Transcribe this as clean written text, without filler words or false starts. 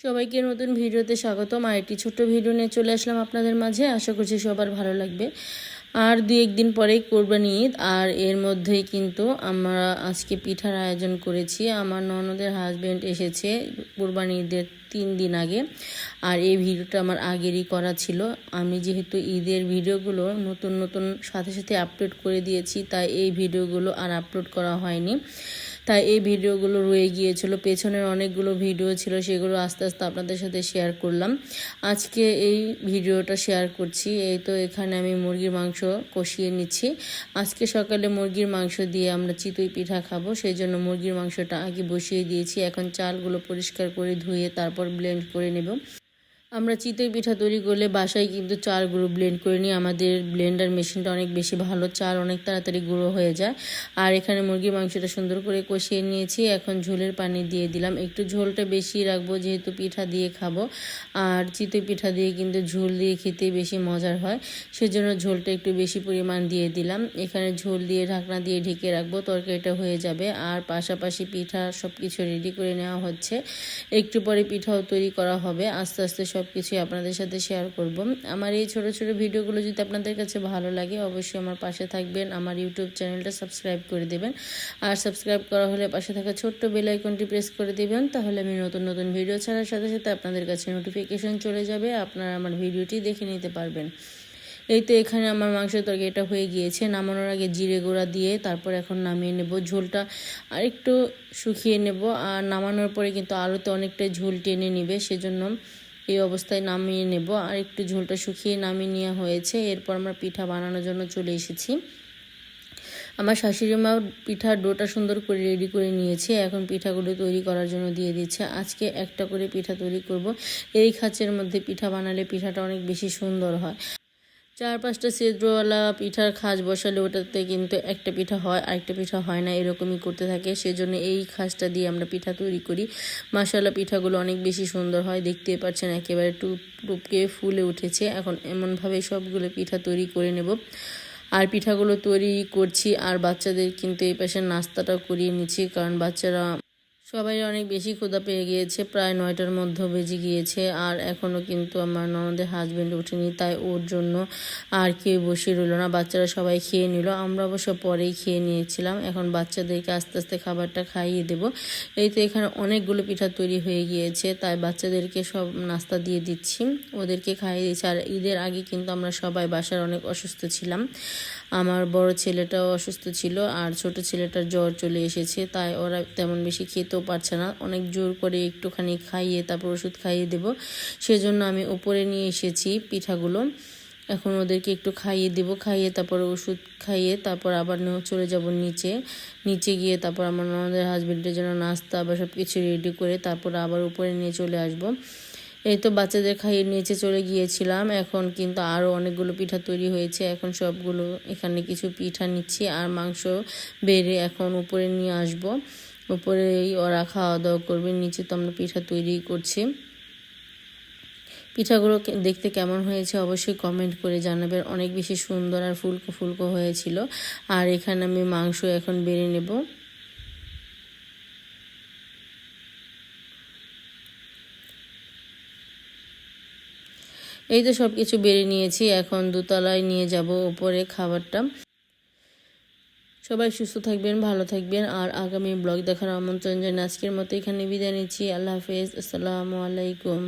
সবাইকে নতুন ভিডিওতে স্বাগতম। আরেকটি ছোট্ট ভিডিও নিয়ে চলে আসলাম আপনাদের মাঝে। আশা করছি সবার ভালো লাগবে। আর একদিন পরেই কোরবানি ঈদ, আর এর মধ্যেই কিন্তু আমরা আজকে পিঠার আয়োজন করেছি। আমার ননদের হাজব্যান্ড এসেছে কোরবানি ঈদের 3 দিন আগে, আর এই ভিডিওটা আমার আগেরই করা ছিল। আমি যেহেতু ঈদের ভিডিওগুলো নতুন নতুন সাথে সাথে আপলোড করে দিয়েছি, তাই এই ভিডিওগুলো আর আপলোড করা হয়নি। তাই এই ভিডিওগুলো রয়ে গিয়েছিল, পেছনের অনেকগুলো ভিডিও ছিল, সেগুলো আস্তে আস্তে আপনাদের সাথে শেয়ার করলাম। আজকে এই ভিডিওটা শেয়ার করছি। এই তো এখানে আমি মুরগির মাংস কষিয়ে নিচ্ছি। আজকে সকালে মুরগির মাংস দিয়ে আমরা চিতই পিঠা খাবো, সেই জন্য মুরগির মাংসটা আগে বসিয়ে দিয়েছি। এখন চালগুলো পরিষ্কার করে ধুয়ে তারপর ব্লেন্ড করে নেব। আমরা চিতই পিঠা তৈরি করলে বাসায় কিন্তু চালগুলো ব্লেন্ড করে নিই। আমাদের ব্লেন্ডার মেশিনটা অনেক বেশি ভালো, চাল অনেক তাড়াতাড়ি গুঁড়ো হয়ে যায়। আর এখানে মুরগির মাংসটা সুন্দর করে কষিয়ে নিয়েছি। এখন ঝোলের পানি দিয়ে দিলাম। একটু ঝোলটা বেশি রাখবো যেহেতু পিঠা দিয়ে খাবো, আর চিতই পিঠা দিয়ে কিন্তু ঝোল দিয়ে খেতে বেশি মজার হয়, সেজন্য ঝোলটা একটু বেশি পরিমাণ দিয়ে দিলাম। এখানে ঝোল দিয়ে ঢাকনা দিয়ে ঢেকে রাখবো, তরকারিটা হয়ে যাবে। আর পাশাপাশি পিঠা সব কিছু রেডি করে নেওয়া হচ্ছে। একটু পরে পিঠাও তৈরি করা হবে। আস্তে আস্তে সব কিছুই আপনাদের সাথে শেয়ার করব। আমার এই ছোট ছোট ভিডিওগুলো যদি আপনাদের কাছে ভালো লাগে, অবশ্যই আমার পাশে থাকবেন। আমার ইউটিউব চ্যানেলটা সাবস্ক্রাইব করে দেবেন, আর সাবস্ক্রাইব করা হলে পাশে থাকা ছোট্ট বেল আইকনটি প্রেস করে দেবেন। তাহলে আমি নতুন নতুন ভিডিও ছাড়ার সাথে সাথে আপনাদের কাছে নোটিফিকেশন চলে যাবে, আপনারা আমার ভিডিওটি দেখে নিতে পারবেন। এই তো এখানে আমার মাংসের তরকারিটা হয়ে গিয়েছে। নামানোর আগে জিরে গুঁড়া দিয়ে তারপর এখন নামিয়ে নেব। ঝোলটা আরেকটু শুকিয়ে নেব, আর নামানোর পরে কিন্তু আলুতে অনেকটাই ঝোল টেনে নেবে, সেজন্য এই অবস্থায় নামিয়ে নেব। আর একটু ঝোলটা শুকিয়ে নামিয়ে নেওয়া হয়েছে। এরপর আমরা পিঠা বানানোর জন্য চলে এসেছি। আমার শাশুড়ি মা পিঠার ডোটা সুন্দর করে রেডি করে নিয়েছে। এখন পিঠাগুলো তৈরি করার জন্য দিয়ে দিচ্ছে। আজকে একটা করে পিঠা তৈরি করব। এই খাঁচের মধ্যে পিঠা বানালে পিঠাটা অনেক বেশি সুন্দর হয়। 4-5টা ছিদ্রওয়ালা পিঠার খাঁজ বসালে ওটাতে কিন্তু একটা পিঠা হয়, আরেকটা পিঠা হয় না, এরকমই করতে থাকে। সেজন্য এই খাঁজটা দিয়ে আমরা পিঠা তৈরি করি। মাশাআল্লাহ, পিঠাগুলো অনেক বেশি সুন্দর হয়। দেখতে পাচ্ছেন একেবারে টুপকে ফুলে উঠেছে। এখন এমনভাবে সবগুলো পিঠা তৈরি করে নেব। আর পিঠাগুলো তৈরি করছি, আর বাচ্চাদের কিন্তু এই পাশে নাস্তাটাও করিয়ে নিচ্ছি, কারণ বাচ্চারা সবাই অনেক বেশি ক্ষুধা পেয়ে গিয়েছে। প্রায় 9টার মধ্যে বেজে গিয়েছে, আর এখনও কিন্তু আমার ননদের হাজব্যান্ড ওঠেনি, তাই ওর জন্য আর কেউ বসে রইল না। বাচ্চারা সবাই খেয়ে নিল, আমরা অবশ্য পরেই খেয়ে নিয়েছিলাম। এখন বাচ্চাদেরকে আস্তে আস্তে খাবারটা খাইয়ে দেব। এই তো এখানে অনেকগুলো পিঠা তৈরি হয়ে গিয়েছে, তাই বাচ্চাদেরকে সব নাস্তা দিয়ে দিচ্ছি, ওদেরকে খাইয়ে দিচ্ছি। আর ঈদের আগে কিন্তু আমরা সবাই বাসার অনেক অসুস্থ ছিলাম। আমার বড় ছেলেটাও অসুস্থ ছিল, আর ছোট ছেলেটার জ্বর চলে এসেছে, তাই ওরা তেমন বেশি খেতেও পারছে না। অনেক জোর করে একটুখানি খাইয়ে তারপর ওষুধ খাইয়ে দেব, সেজন্য আমি উপরে নিয়ে এসেছি পিঠাগুলো। এখন ওদেরকে একটু খাইয়ে দেব, খাইয়ে তারপর ওষুধ খাইয়ে তারপর আবার চলে যাব নিচে গিয়ে তারপর আমার আমাদের হাজব্যান্ডের জন্য নাস্তা বা সব কিছু রেডি করে তারপর আবার উপরে নিয়ে চলে আসব। এই তো বাচ্চাদের খাইয়ে নিচে চলে গিয়েছিলাম। এখন কিন্তু আরও অনেকগুলো পিঠা তৈরি হয়েছে। এখন সবগুলো এখানে কিছু পিঠা নিচ্ছি, আর মাংস বেড়ে এখন উপরে নিয়ে আসব। উপরেই ওরা খাওয়া দাওয়া করবে, নিচে তো আমরা পিঠা তৈরি করছি। পিঠাগুলো দেখতে কেমন হয়েছে অবশ্যই কমেন্ট করে জানাবেন। অনেক বেশি সুন্দর আর ফুলকো ফুলকো হয়েছিল। আর এখানে আমি মাংস এখন বেড়ে নেব। এই তো সব কিছু বেড়ে নিয়েছি, এখন দোতলায় নিয়ে যাব উপরে খাবারটা। সবাই সুস্থ থাকবেন, ভালো থাকবেন, আর আগামী ব্লগ দেখার আমন্ত্রণ জানিয়ে আজকের মতো এখানে বিদায় নিচ্ছি। আল্লাহ হাফেজ, আসসালামু আলাইকুম।